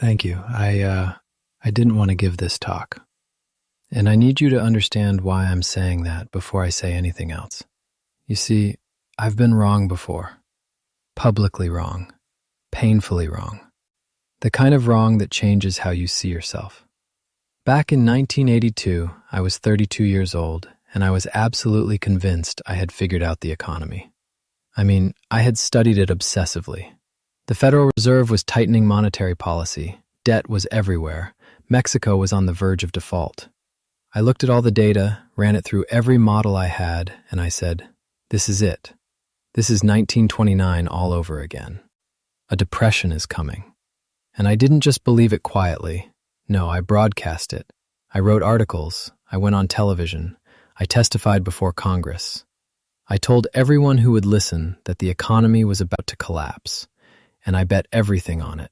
Thank you. I didn't want to give this talk. And I need you to understand why I'm saying that before I say anything else. You see, I've been wrong before. Publicly wrong. Painfully wrong. The kind of wrong that changes how you see yourself. Back in 1982, I was 32 years old, and I was absolutely convinced I had figured out the economy. I mean, I had studied it obsessively. The Federal Reserve was tightening monetary policy. Debt was everywhere. Mexico was on the verge of default. I looked at all the data, ran it through every model I had, and I said, this is it. This is 1929 all over again. A depression is coming. And I didn't just believe it quietly. No, I broadcast it. I wrote articles. I went on television. I testified before Congress. I told everyone who would listen that the economy was about to collapse, and I bet everything on it.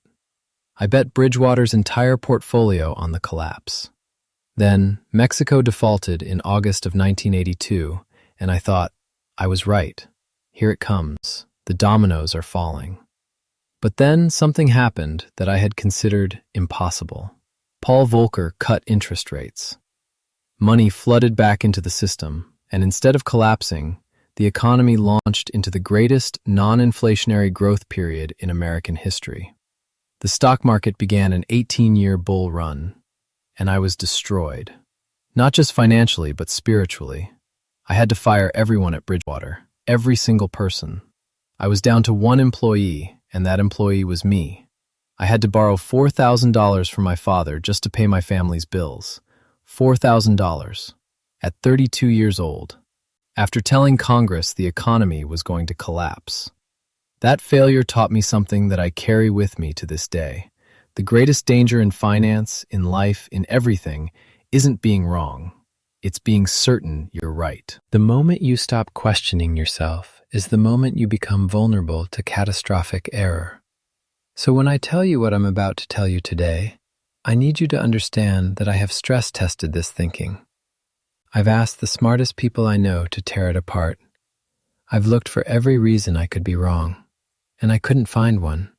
I bet Bridgewater's entire portfolio on the collapse. Then, Mexico defaulted in August of 1982, and I thought, I was right. Here it comes. The dominoes are falling. But then something happened that I had considered impossible. Paul Volcker cut interest rates. Money flooded back into the system, and instead of collapsing, the economy launched into the greatest non-inflationary growth period in American history. The stock market began an 18-year bull run, and I was destroyed. Not just financially, but spiritually. I had to fire everyone at Bridgewater, every single person. I was down to one employee, and that employee was me. I had to borrow $4,000 from my father just to pay my family's bills. $4,000. At 32 years old. After telling Congress the economy was going to collapse. That failure taught me something that I carry with me to this day. The greatest danger in finance, in life, in everything, isn't being wrong. It's being certain you're right. The moment you stop questioning yourself is the moment you become vulnerable to catastrophic error. So when I tell you what I'm about to tell you today, I need you to understand that I have stress tested this thinking. I've asked the smartest people I know to tear it apart. I've looked for every reason I could be wrong, and I couldn't find one.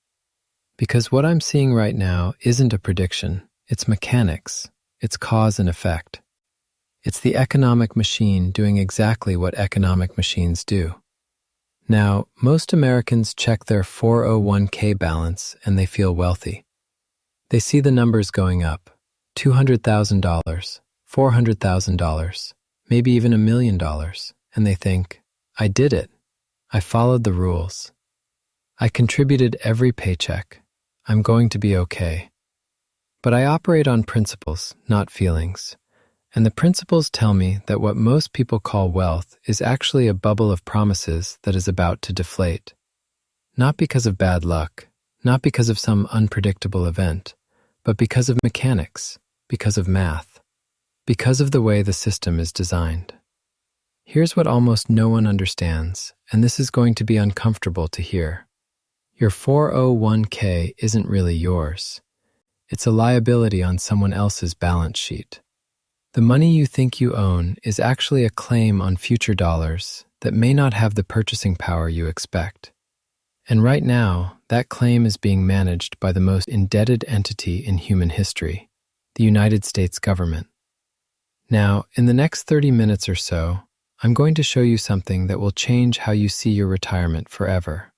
Because what I'm seeing right now isn't a prediction, it's mechanics, it's cause and effect. It's the economic machine doing exactly what economic machines do. Now, most Americans check their 401k balance and they feel wealthy. They see the numbers going up, $200,000, $400,000, maybe even $1 million, and they think, I did it. I followed the rules. I contributed every paycheck. I'm going to be okay. But I operate on principles, not feelings. And the principles tell me that what most people call wealth is actually a bubble of promises that is about to deflate. Not because of bad luck, not because of some unpredictable event, but because of mechanics, because of math, because of the way the system is designed. Here's what almost no one understands, and this is going to be uncomfortable to hear. Your 401k isn't really yours. It's a liability on someone else's balance sheet. The money you think you own is actually a claim on future dollars that may not have the purchasing power you expect. And right now, that claim is being managed by the most indebted entity in human history, the United States government. Now, in the next 30 minutes or so, I'm going to show you something that will change how you see your retirement forever.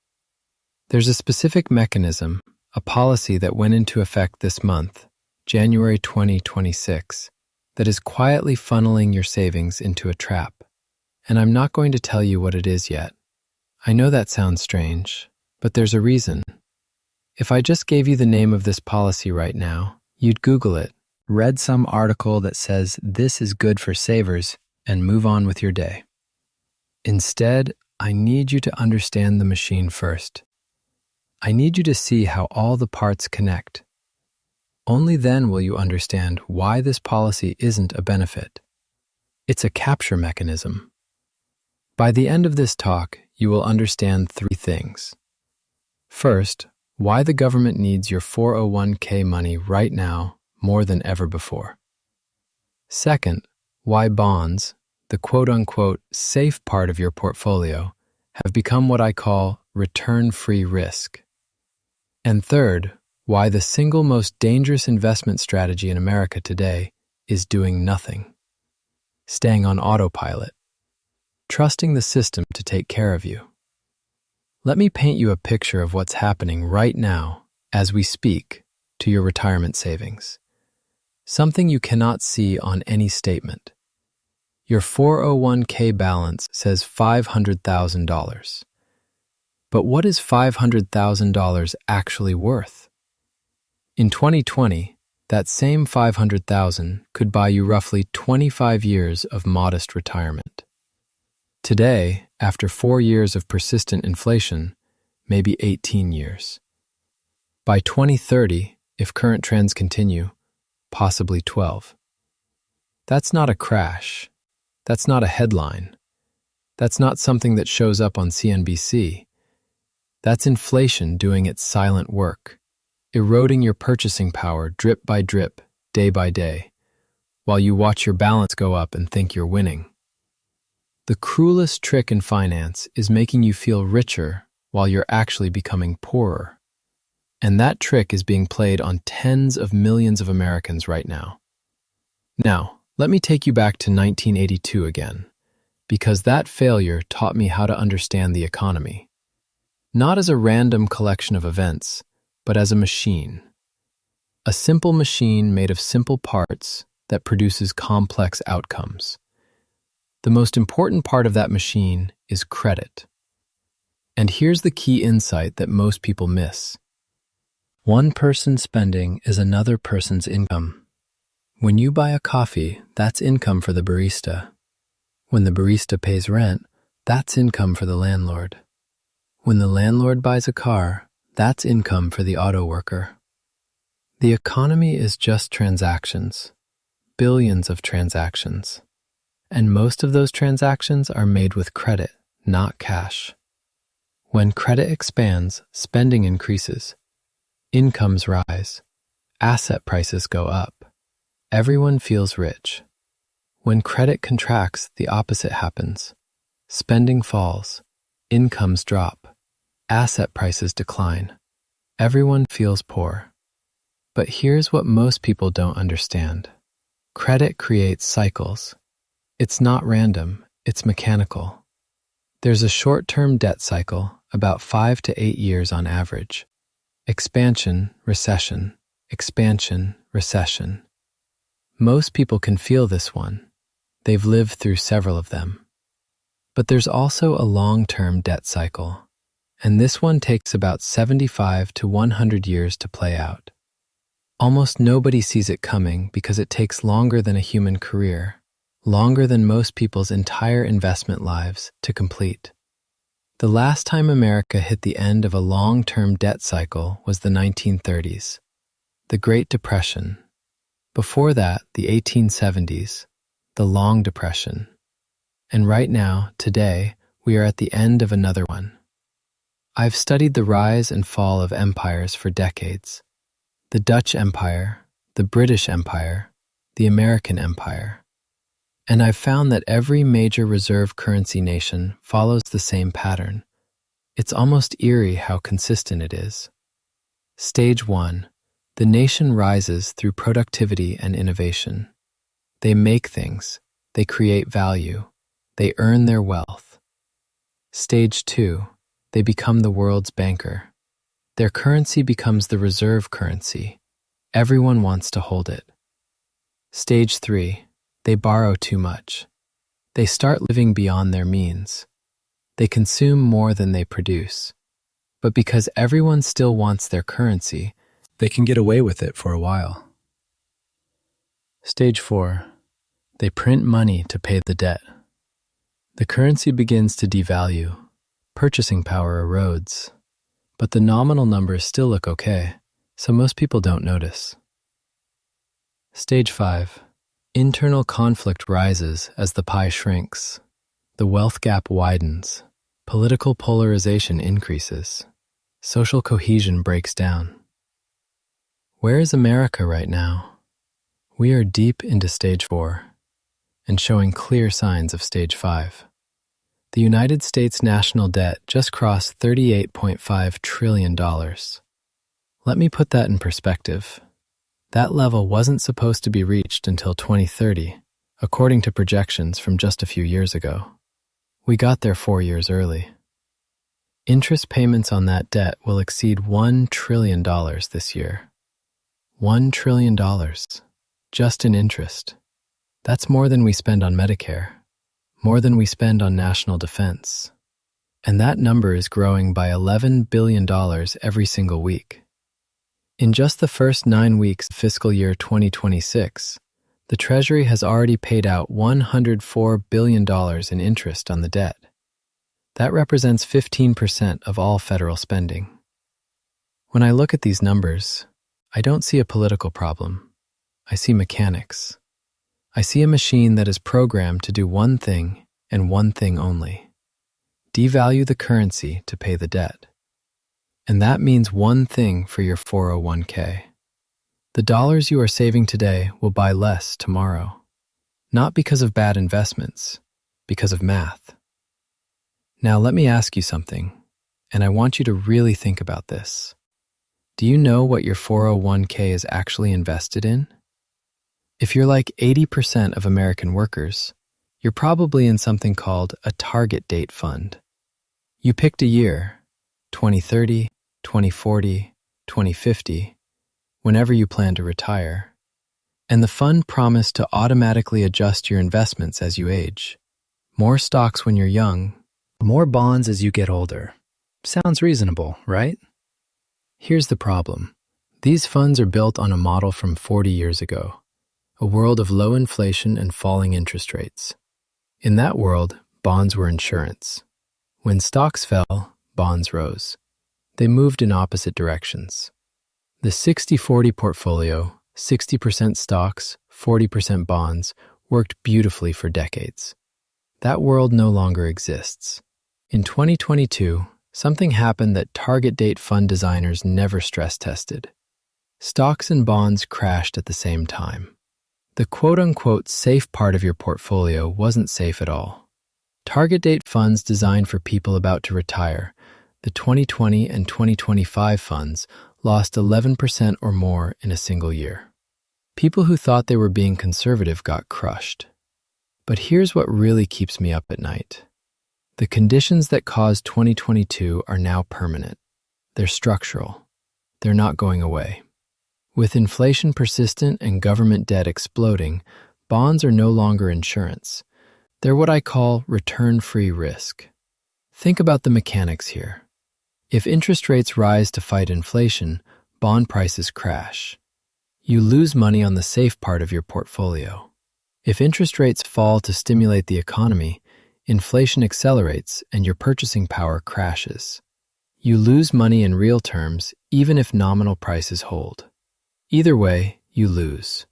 There's a specific mechanism, a policy that went into effect this month, January 2026, that is quietly funneling your savings into a trap. And I'm not going to tell you what it is yet. I know that sounds strange, but there's a reason. If I just gave you the name of this policy right now, you'd Google it, read some article that says this is good for savers, and move on with your day. Instead, I need you to understand the machine first. I need you to see how all the parts connect. Only then will you understand why this policy isn't a benefit. It's a capture mechanism. By the end of this talk, you will understand 3 things. First, why the government needs your 401k money right now more than ever before. Second, why bonds, the quote-unquote safe part of your portfolio, have become what I call return-free risk. And third, Why the single most dangerous investment strategy in America today is doing nothing. Staying on autopilot. Trusting the system to take care of you. Let me paint you a picture of what's happening right now, as we speak, to your retirement savings. Something you cannot see on any statement. Your 401k balance says $500,000. But what is $500,000 actually worth? In 2020, that same $500,000 could buy you roughly 25 years of modest retirement. Today, after 4 years of persistent inflation, maybe 18 years. By 2030, if current trends continue, possibly 12. That's not a crash. That's not a headline. That's not something that shows up on CNBC. That's inflation doing its silent work, eroding your purchasing power drip by drip, day by day, while you watch your balance go up and think you're winning. The cruelest trick in finance is making you feel richer while you're actually becoming poorer. And that trick is being played on tens of millions of Americans right now. Now, let me take you back to 1982 again, because that failure taught me how to understand the economy. Not as a random collection of events, but as a machine. A simple machine made of simple parts that produces complex outcomes. The most important part of that machine is credit. And here's the key insight that most people miss. One person's spending is another person's income. When you buy a coffee, that's income for the barista. When the barista pays rent, that's income for the landlord. When the landlord buys a car, that's income for the auto worker. The economy is just transactions, billions of transactions. And most of those transactions are made with credit, not cash. When credit expands, spending increases. Incomes rise. Asset prices go up. Everyone feels rich. When credit contracts, the opposite happens. Spending falls. Incomes drop. Asset prices decline. Everyone feels poor. But here's what most people don't understand. Credit creates cycles. It's not random, it's mechanical. There's a short-term debt cycle, about 5 to 8 years on average. Expansion, recession, expansion, recession. Most people can feel this one. They've lived through several of them. But there's also a long-term debt cycle, and this one takes about 75 to 100 years to play out. Almost nobody sees it coming because it takes longer than a human career. Longer than most people's entire investment lives to complete. The last time America hit the end of a long-term debt cycle was the 1930s, the Great Depression. Before that, the 1870s, the Long Depression. And right now, today, we are at the end of another one. I've studied the rise and fall of empires for decades. The Dutch Empire, the British Empire, the American Empire. And I've found that every major reserve currency nation follows the same pattern. It's almost eerie how consistent it is. Stage 1. The nation rises through productivity and innovation. They make things, they create value, they earn their wealth. Stage 2. They become the world's banker. Their currency becomes the reserve currency. Everyone wants to hold it. Stage 3. They borrow too much. They start living beyond their means. They consume more than they produce. But because everyone still wants their currency, they can get away with it for a while. Stage 4. They print money to pay the debt. The currency begins to devalue. Purchasing power erodes. But the nominal numbers still look okay, so most people don't notice. Stage 5. Internal conflict rises as the pie shrinks. The wealth gap widens. Political polarization increases. Social cohesion breaks down. Where is America right now? We are deep into Stage 4 and showing clear signs of Stage 5. The United States national debt just crossed $38.5 trillion. Let me put that in perspective. That level wasn't supposed to be reached until 2030, according to projections from just a few years ago. We got there 4 years early. Interest payments on that debt will exceed $1 trillion this year. $1 trillion, just in interest. That's more than we spend on Medicare, more than we spend on national defense. And that number is growing by $11 billion every single week. In just the first 9 weeks of fiscal year 2026, the Treasury has already paid out $104 billion in interest on the debt. That represents 15% of all federal spending. When I look at these numbers, I don't see a political problem. I see mechanics. I see a machine that is programmed to do one thing and one thing only: devalue the currency to pay the debt. And that means one thing for your 401k. The dollars you are saving today will buy less tomorrow, not because of bad investments, because of math. Now let me ask you something, and I want you to really think about this. Do you know what your 401k is actually invested in? If you're like 80% of American workers, you're probably in something called a target date fund. You picked a year, 2030, 2040, 2050, whenever you plan to retire. And the fund promised to automatically adjust your investments as you age. More stocks when you're young, more bonds as you get older. Sounds reasonable, right? Here's the problem. These funds are built on a model from 40 years ago, a world of low inflation and falling interest rates. In that world, bonds were insurance. When stocks fell, bonds rose. They moved in opposite directions. The 60-40 portfolio, 60% stocks, 40% bonds, worked beautifully for decades. That world no longer exists. In 2022, something happened that target date fund designers never stress tested. Stocks and bonds crashed at the same time. The quote-unquote safe part of your portfolio wasn't safe at all. Target date funds designed for people about to retire, the 2020 and 2025 funds, lost 11% or more in a single year. People who thought they were being conservative got crushed. But here's what really keeps me up at night. The conditions that caused 2022 are now permanent. They're structural. They're not going away. With inflation persistent and government debt exploding, bonds are no longer insurance. They're what I call return-free risk. Think about the mechanics here. If interest rates rise to fight inflation, bond prices crash. You lose money on the safe part of your portfolio. If interest rates fall to stimulate the economy, inflation accelerates and your purchasing power crashes. You lose money in real terms even if nominal prices hold. Either way, you lose.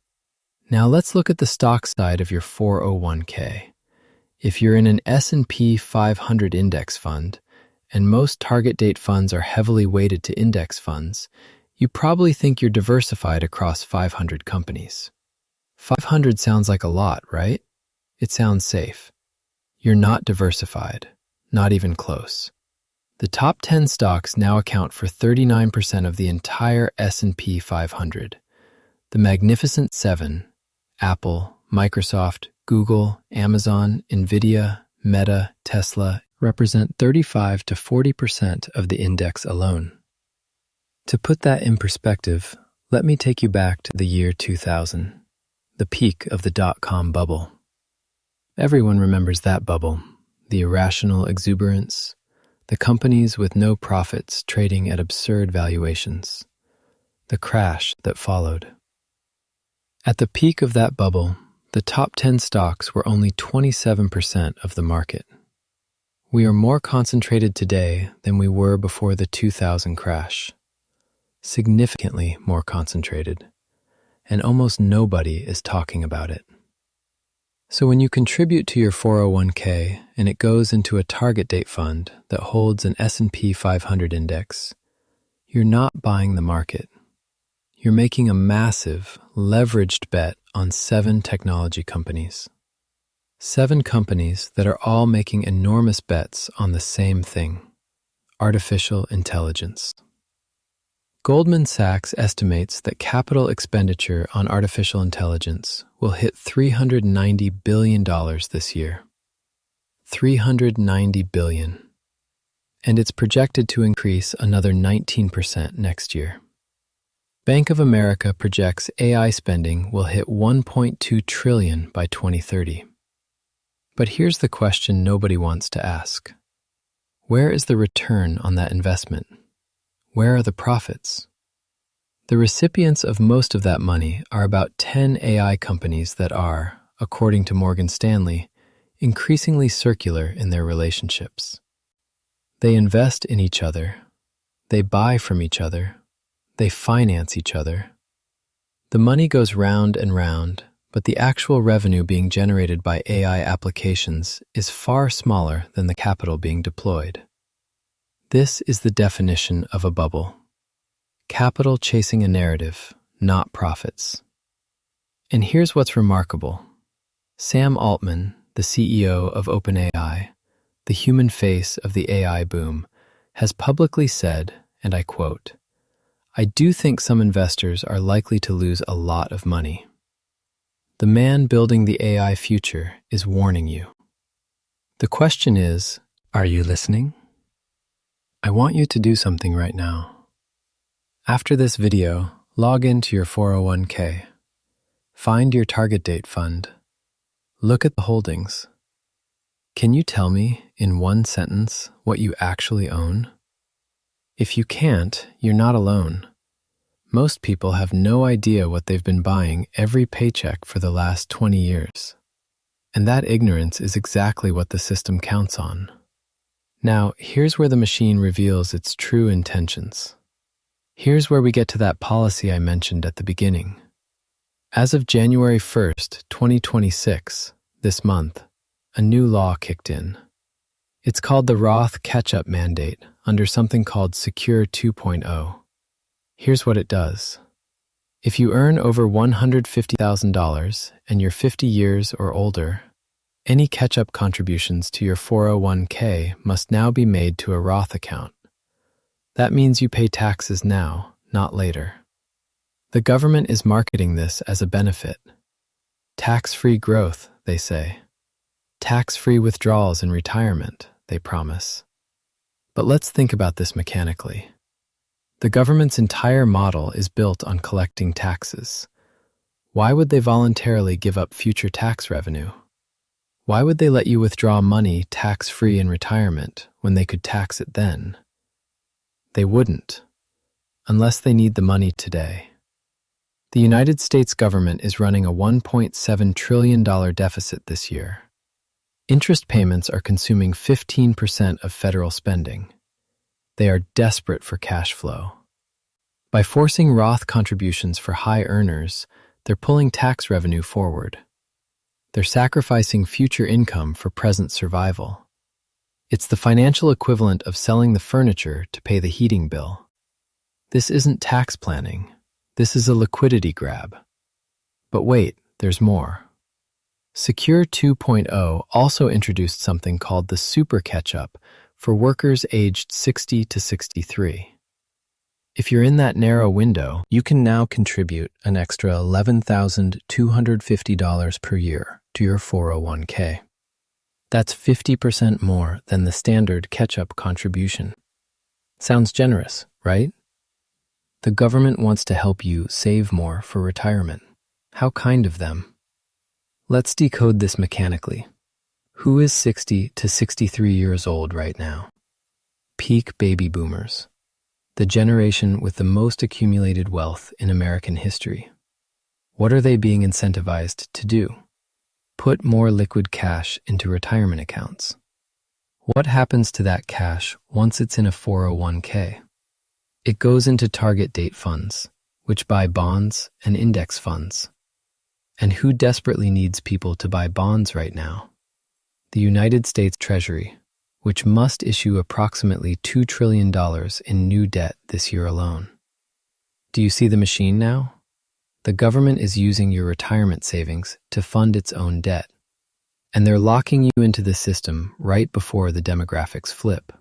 Now let's look at the stock side of your 401k. If you're in an S&P 500 index fund, and most target date funds are heavily weighted to index funds, you probably think you're diversified across 500 companies. 500 sounds like a lot, right? It sounds safe. You're not diversified, not even close. The top 10 stocks now account for 39% of the entire S&P 500. The Magnificent Seven, Apple, Microsoft, Google, Amazon, Nvidia, Meta, Tesla, represent 35 to 40% of the index alone. To put that in perspective, let me take you back to the year 2000, the peak of the dot-com bubble. Everyone remembers that bubble, the irrational exuberance, the companies with no profits trading at absurd valuations, the crash that followed. At the peak of that bubble, the top 10 stocks were only 27% of the market. We are more concentrated today than we were before the 2000 crash. Significantly more concentrated, and almost nobody is talking about it. So when you contribute to your 401k and it goes into a target date fund that holds an S&P 500 index, you're not buying the market. You're making a massive, leveraged bet on 7 technology companies. 7 companies that are all making enormous bets on the same thing: artificial intelligence. Goldman Sachs estimates that capital expenditure on artificial intelligence will hit $390 billion this year. $390 billion. And it's projected to increase another 19% next year. Bank of America projects AI spending will hit $1.2 trillion by 2030. But here's the question nobody wants to ask. Where is the return on that investment? Where are the profits? The recipients of most of that money are about 10 AI companies that are, according to Morgan Stanley, increasingly circular in their relationships. They invest in each other, they buy from each other, they finance each other. The money goes round and round, but the actual revenue being generated by AI applications is far smaller than the capital being deployed. This is the definition of a bubble. Capital chasing a narrative, not profits. And here's what's remarkable. Sam Altman, the CEO of OpenAI, the human face of the AI boom, has publicly said, and I quote, "I do think some investors are likely to lose a lot of money. The man building the AI future is warning you." The question is, are you listening? I want you to do something right now. After this video, log into your 401k. Find your target date fund. Look at the holdings. Can you tell me, in one sentence, what you actually own? If you can't, you're not alone. Most people have no idea what they've been buying every paycheck for the last 20 years. And that ignorance is exactly what the system counts on. Now, here's where the machine reveals its true intentions. Here's where we get to that policy I mentioned at the beginning. As of January 1st, 2026, this month, a new law kicked in. It's called the Roth Catch-up Mandate under something called Secure 2.0. Here's what it does. If you earn over $150,000 and you're 50 years or older, any catch-up contributions to your 401k must now be made to a Roth account. That means you pay taxes now, not later. The government is marketing this as a benefit. Tax-free growth, they say. Tax-free withdrawals in retirement, they promise. But let's think about this mechanically. The government's entire model is built on collecting taxes. Why would they voluntarily give up future tax revenue? Why would they let you withdraw money tax-free in retirement when they could tax it then? They wouldn't, unless they need the money today. The United States government is running a $1.7 trillion deficit this year. Interest payments are consuming 15% of federal spending. They are desperate for cash flow. By forcing Roth contributions for high earners, they're pulling tax revenue forward. They're sacrificing future income for present survival. It's the financial equivalent of selling the furniture to pay the heating bill. This isn't tax planning. This is a liquidity grab. But wait, there's more. Secure 2.0 also introduced something called the Super Catch-up for workers aged 60 to 63. If you're in that narrow window, you can now contribute an extra $11,250 per year to your 401k. That's 50% more than the standard catch-up contribution. Sounds generous, right? The government wants to help you save more for retirement. How kind of them. Let's decode this mechanically. Who is 60 to 63 years old right now? Peak baby boomers. The generation with the most accumulated wealth in American history. What are they being incentivized to do? Put more liquid cash into retirement accounts. What happens to that cash once it's in a 401k? It goes into target date funds, which buy bonds and index funds. And who desperately needs people to buy bonds right now? The United States Treasury, which must issue approximately $2 trillion in new debt this year alone. Do you see the machine now? The government is using your retirement savings to fund its own debt. And they're locking you into the system right before the demographics flip.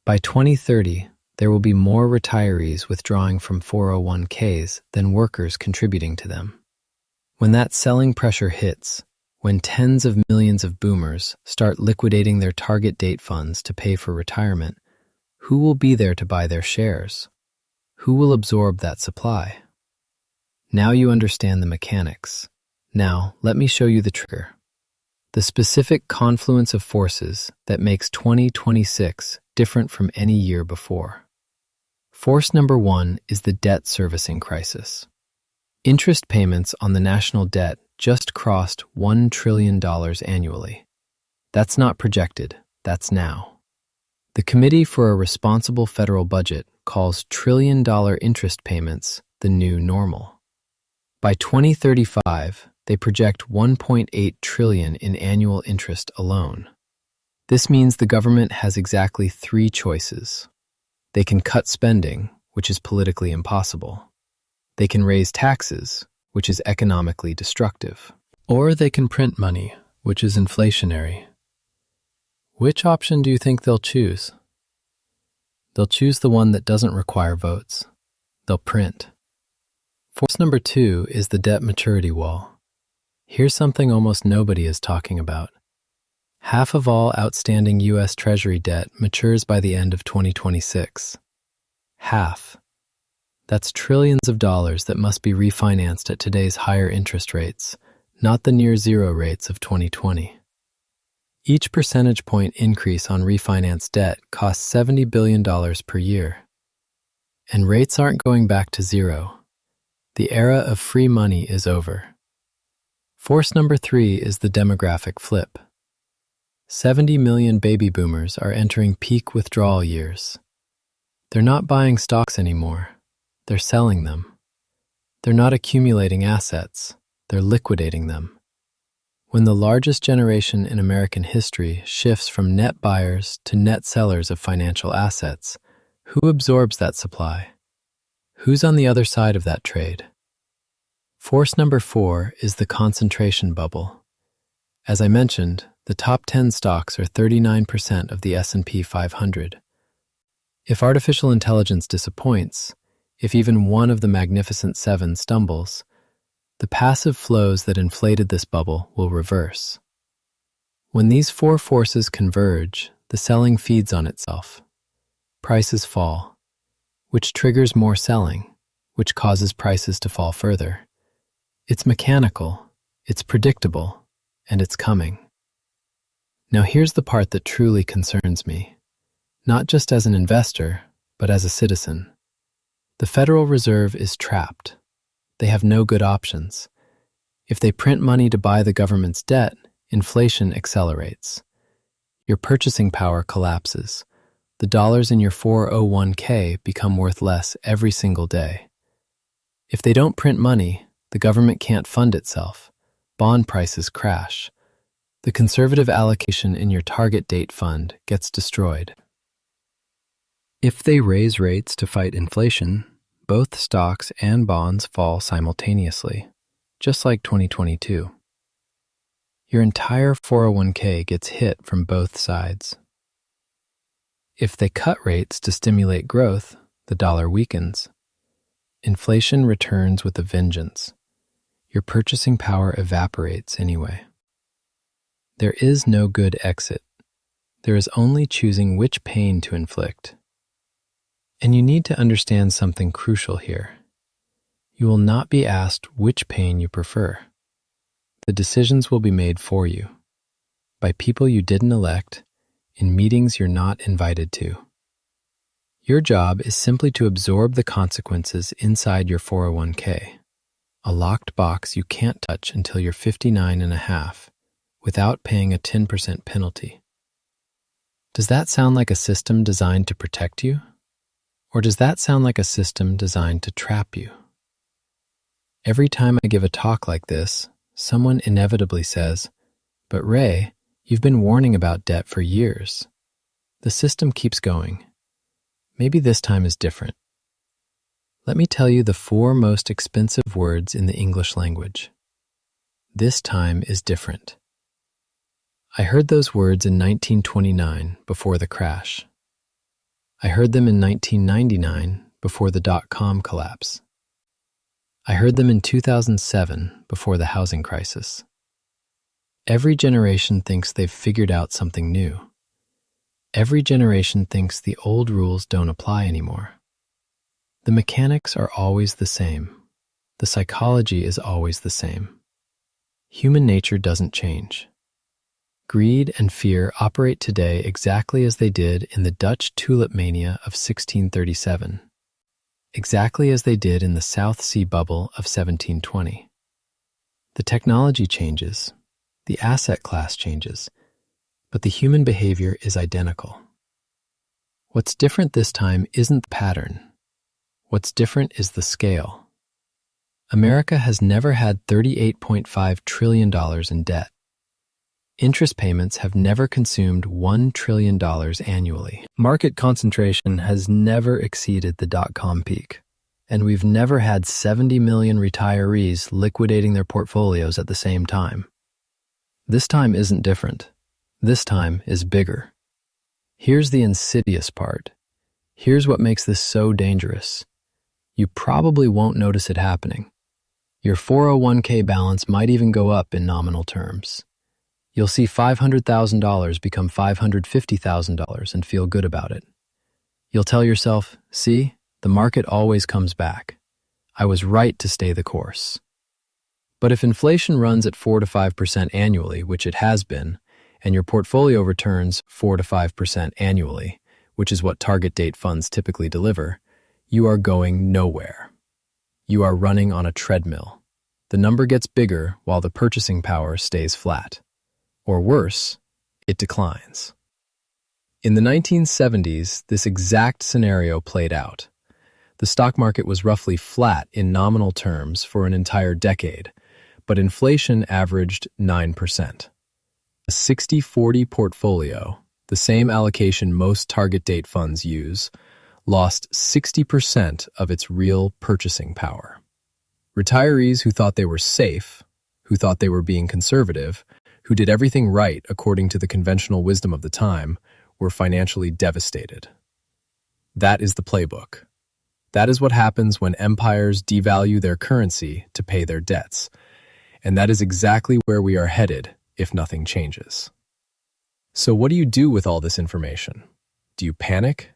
By 2030, there will be more retirees withdrawing from 401ks than workers contributing to them. When that selling pressure hits, when tens of millions of boomers start liquidating their target date funds to pay for retirement, who will be there to buy their shares? Who will absorb that supply? Now you understand the mechanics. Now, let me show you the trigger. The specific confluence of forces that makes 2026 different from any year before. Force number one is the debt servicing crisis. Interest payments on the national debt just crossed $1 trillion annually. That's not projected, that's now. The Committee for a Responsible Federal Budget calls trillion-dollar interest payments the new normal. By 2035, they project $1.8 trillion in annual interest alone. This means the government has exactly three choices. They can cut spending, which is politically impossible. They can raise taxes, which is economically destructive. Or they can print money, which is inflationary. Which option do you think they'll choose? They'll choose the one that doesn't require votes. They'll print. Force number two is the debt maturity wall. Here's something almost nobody is talking about. Half of all outstanding U.S. Treasury debt matures by the end of 2026. Half. That's trillions of dollars that must be refinanced at today's higher interest rates, not the near-zero rates of 2020. Each percentage point increase on refinanced debt costs $70 billion per year. And rates aren't going back to zero. The era of free money is over. Force number three is the demographic flip. 70 million baby boomers are entering peak withdrawal years. They're not buying stocks anymore. They're selling them. They're not accumulating assets. They're liquidating them. When the largest generation in American history shifts from net buyers to net sellers of financial assets, who absorbs that supply? Who's on the other side of that trade? Force number four is the concentration bubble. As I mentioned, the top 10 stocks are 39% of the S&P 500. If artificial intelligence disappoints, if even one of the Magnificent Seven stumbles, the passive flows that inflated this bubble will reverse. When these four forces converge, the selling feeds on itself. Prices fall, which triggers more selling, which causes prices to fall further. It's mechanical, it's predictable, and it's coming. Now here's the part that truly concerns me, not just as an investor, but as a citizen. The Federal Reserve is trapped. They have no good options. If they print money to buy the government's debt, inflation accelerates. Your purchasing power collapses. The dollars in your 401k become worth less every single day. If they don't print money, the government can't fund itself. Bond prices crash. The conservative allocation in your target date fund gets destroyed. If they raise rates to fight inflation, both stocks and bonds fall simultaneously, just like 2022. Your entire 401k gets hit from both sides. If they cut rates to stimulate growth, the dollar weakens. Inflation returns with a vengeance. Your purchasing power evaporates anyway. There is no good exit. There is only choosing which pain to inflict. And you need to understand something crucial here. You will not be asked which pain you prefer. The decisions will be made for you, by people you didn't elect, in meetings you're not invited to. Your job is simply to absorb the consequences inside your 401k, a locked box you can't touch until you're 59 and a half, without paying a 10% penalty. Does that sound like a system designed to protect you? Or does that sound like a system designed to trap you? Every time I give a talk like this, someone inevitably says, "But Ray, you've been warning about debt for years. The system keeps going. Maybe this time is different." Let me tell you the 4 most expensive words in the English language. This time is different. I heard those words in 1929 before the crash. I heard them in 1999 before the dot-com collapse. I heard them in 2007 before the housing crisis. Every generation thinks they've figured out something new. Every generation thinks the old rules don't apply anymore. The mechanics are always the same. The psychology is always the same. Human nature doesn't change. Greed and fear operate today exactly as they did in the Dutch tulip mania of 1637, exactly as they did in the South Sea bubble of 1720. The technology changes, the asset class changes, but the human behavior is identical. What's different this time isn't the pattern. What's different is the scale. America has never had $38.5 trillion in debt. Interest payments have never consumed $1 trillion annually. Market concentration has never exceeded the dot-com peak, and we've never had 70 million retirees liquidating their portfolios at the same time. This time isn't different. This time is bigger. Here's the insidious part. Here's what makes this so dangerous. You probably won't notice it happening. Your 401k balance might even go up in nominal terms. You'll see $500,000 become $550,000 and feel good about it. You'll tell yourself, see, the market always comes back. I was right to stay the course. But if inflation runs at 4 to 5% annually, which it has been, and your portfolio returns 4 to 5% annually, which is what target date funds typically deliver, you are going nowhere. You are running on a treadmill. The number gets bigger while the purchasing power stays flat. Or worse, it declines. In the 1970s, this exact scenario played out. The stock market was roughly flat in nominal terms for an entire decade, but inflation averaged 9%. A 60-40 portfolio, the same allocation most target date funds use, lost 60% of its real purchasing power. Retirees who thought they were safe, who thought they were being conservative, who did everything right according to the conventional wisdom of the time, were financially devastated. That is the playbook. That is what happens when empires devalue their currency to pay their debts. And that is exactly where we are headed if nothing changes. So what do you do with all this information? Do you panic?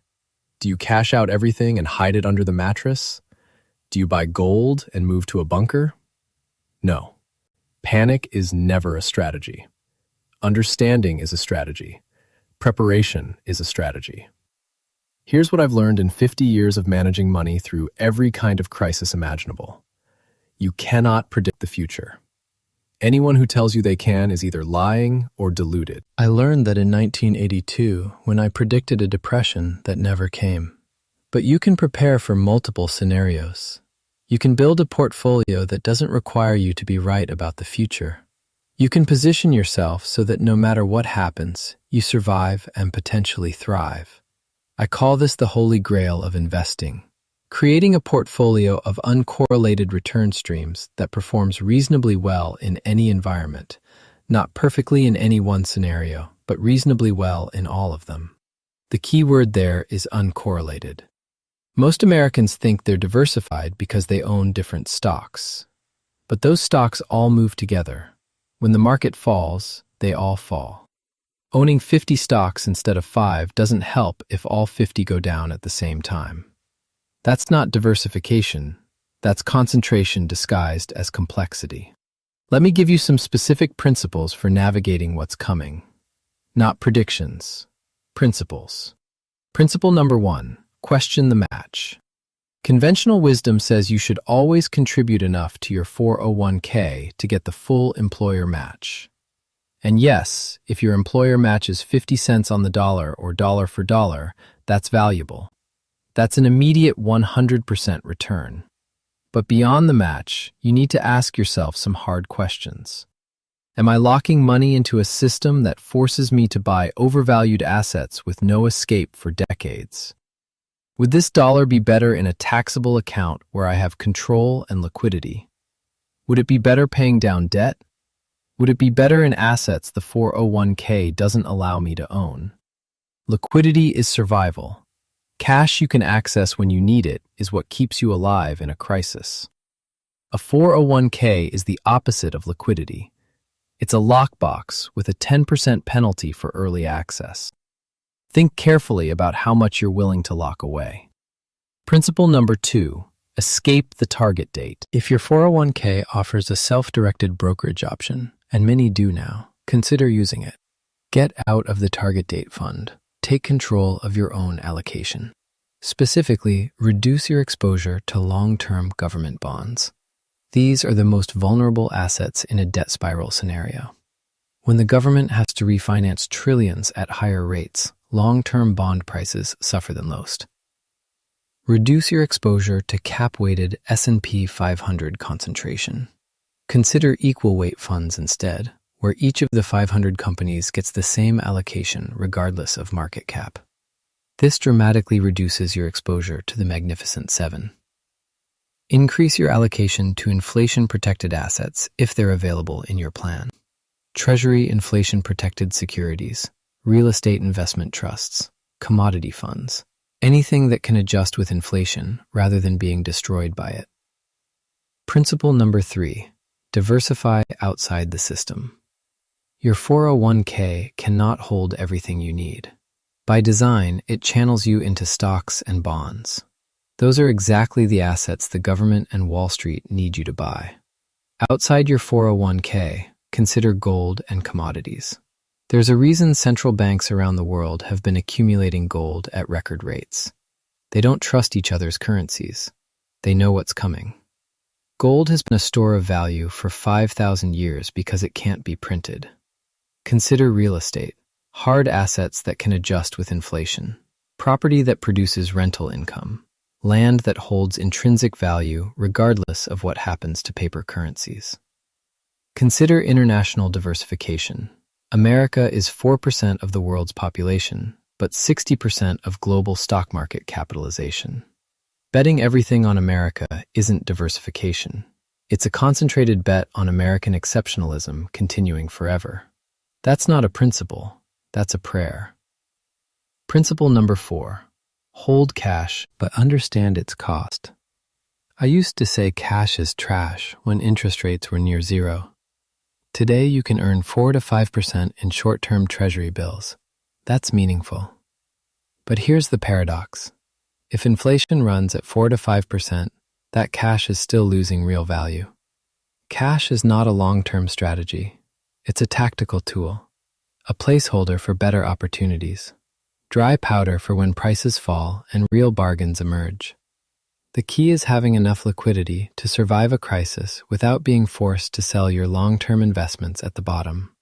Do you cash out everything and hide it under the mattress? Do you buy gold and move to a bunker? No. Panic is never a strategy. Understanding is a strategy. Preparation is a strategy. Here's what I've learned in 50 years of managing money through every kind of crisis imaginable. You cannot predict the future. Anyone who tells you they can is either lying or deluded. I learned that in 1982 when I predicted a depression that never came. But you can prepare for multiple scenarios. You can build a portfolio that doesn't require you to be right about the future. You can position yourself so that no matter what happens, you survive and potentially thrive. I call this the holy grail of investing. Creating a portfolio of uncorrelated return streams that performs reasonably well in any environment, not perfectly in any one scenario, but reasonably well in all of them. The key word there is uncorrelated. Most Americans think they're diversified because they own different stocks. But those stocks all move together. When the market falls, they all fall. Owning 50 stocks instead of 5 doesn't help if all 50 go down at the same time. That's not diversification. That's concentration disguised as complexity. Let me give you some specific principles for navigating what's coming. Not predictions. Principles. Principle number 1. Question the match. Conventional wisdom says you should always contribute enough to your 401k to get the full employer match. And yes, if your employer matches 50 cents on the dollar or dollar for dollar, that's valuable. That's an immediate 100% return. But beyond the match, you need to ask yourself some hard questions. Am I locking money into a system that forces me to buy overvalued assets with no escape for decades? Would this dollar be better in a taxable account where I have control and liquidity? Would it be better paying down debt? Would it be better in assets the 401k doesn't allow me to own? Liquidity is survival. Cash you can access when you need it is what keeps you alive in a crisis. A 401k is the opposite of liquidity. It's a lockbox with a 10% penalty for early access. Think carefully about how much you're willing to lock away. Principle number 2, escape the target date. If your 401k offers a self-directed brokerage option, and many do now, consider using it. Get out of the target date fund. Take control of your own allocation. Specifically, reduce your exposure to long-term government bonds. These are the most vulnerable assets in a debt spiral scenario. When the government has to refinance trillions at higher rates, long-term bond prices suffer the most. Reduce your exposure to cap-weighted S&P 500 concentration. Consider equal weight funds instead, where each of the 500 companies gets the same allocation regardless of market cap. This dramatically reduces your exposure to the Magnificent Seven. Increase your allocation to inflation-protected assets if they're available in your plan. Treasury inflation-protected securities, real estate investment trusts, commodity funds, anything that can adjust with inflation rather than being destroyed by it. Principle number 3, diversify outside the system. Your 401k cannot hold everything you need. By design, it channels you into stocks and bonds. Those are exactly the assets the government and Wall Street need you to buy. Outside your 401k, consider gold and commodities. There's a reason central banks around the world have been accumulating gold at record rates. They don't trust each other's currencies. They know what's coming. Gold has been a store of value for 5,000 years because it can't be printed. Consider real estate, hard assets that can adjust with inflation, property that produces rental income, land that holds intrinsic value regardless of what happens to paper currencies. Consider international diversification. America is 4% of the world's population, but 60% of global stock market capitalization. Betting everything on America isn't diversification. It's a concentrated bet on American exceptionalism continuing forever. That's not a principle, that's a prayer. Principle number 4. Hold cash, but understand its cost. I used to say cash is trash when interest rates were near zero. Today you can earn 4 to 5% in short-term treasury bills. That's meaningful. But here's the paradox. If inflation runs at 4 to 5%, that cash is still losing real value. Cash is not a long-term strategy. It's a tactical tool, a placeholder for better opportunities. Dry powder for when prices fall and real bargains emerge. The key is having enough liquidity to survive a crisis without being forced to sell your long-term investments at the bottom.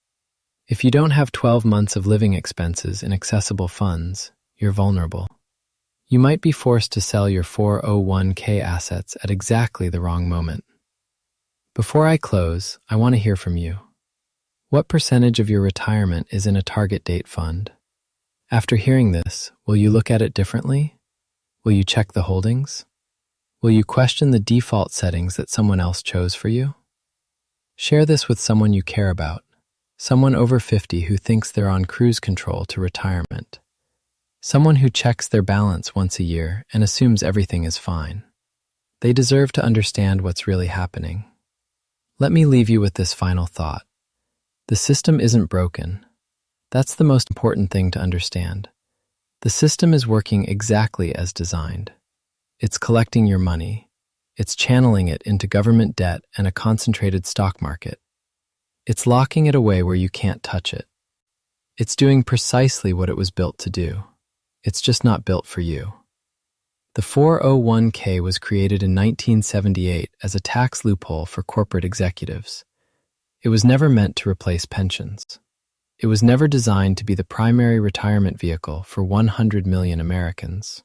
If you don't have 12 months of living expenses in accessible funds, you're vulnerable. You might be forced to sell your 401k assets at exactly the wrong moment. Before I close, I want to hear from you. What percentage of your retirement is in a target date fund? After hearing this, will you look at it differently? Will you check the holdings? Will you question the default settings that someone else chose for you? Share this with someone you care about, someone over 50 who thinks they're on cruise control to retirement, someone who checks their balance once a year and assumes everything is fine. They deserve to understand what's really happening. Let me leave you with this final thought. The system isn't broken. That's the most important thing to understand. The system is working exactly as designed. It's collecting your money. It's channeling it into government debt and a concentrated stock market. It's locking it away where you can't touch it. It's doing precisely what it was built to do. It's just not built for you. The 401k was created in 1978 as a tax loophole for corporate executives. It was never meant to replace pensions. It was never designed to be the primary retirement vehicle for 100 million Americans.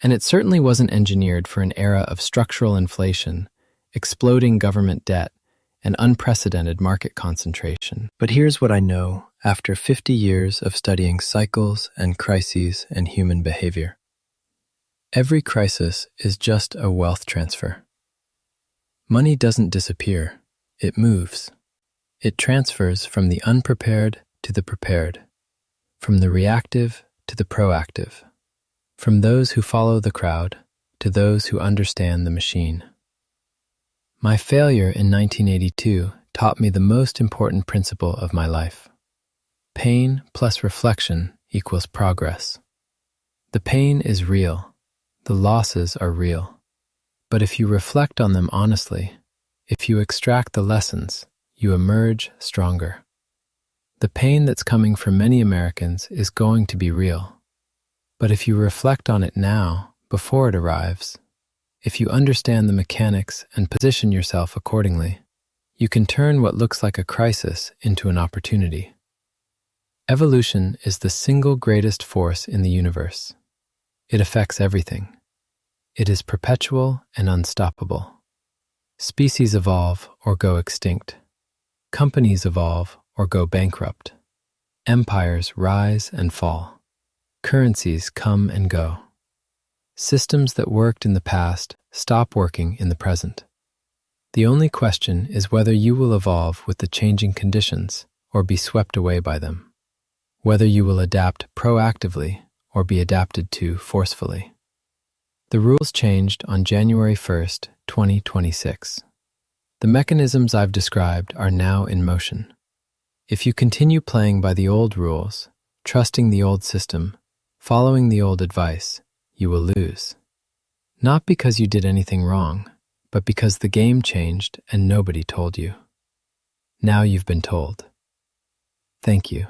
And it certainly wasn't engineered for an era of structural inflation, exploding government debt, and unprecedented market concentration. But here's what I know after 50 years of studying cycles and crises and human behavior. Every crisis is just a wealth transfer. Money doesn't disappear, it moves. It transfers from the unprepared to the prepared, from the reactive to the proactive. from those who follow the crowd to those who understand the machine. My failure in 1982 taught me the most important principle of my life. Pain plus reflection equals progress. The pain is real. The losses are real. But if you reflect on them honestly, if you extract the lessons, you emerge stronger. The pain that's coming for many Americans is going to be real. But if you reflect on it now, before it arrives, if you understand the mechanics and position yourself accordingly, you can turn what looks like a crisis into an opportunity. Evolution is the single greatest force in the universe. It affects everything. It is perpetual and unstoppable. Species evolve or go extinct. Companies evolve or go bankrupt. Empires rise and fall. Currencies come and go. Systems that worked in the past stop working in the present. The only question is whether you will evolve with the changing conditions or be swept away by them. Whether you will adapt proactively or be adapted to forcefully. The rules changed on January 1st, 2026. The mechanisms I've described are now in motion. If you continue playing by the old rules, trusting the old system, following the old advice, you will lose. Not because you did anything wrong, but because the game changed and nobody told you. Now you've been told. Thank you.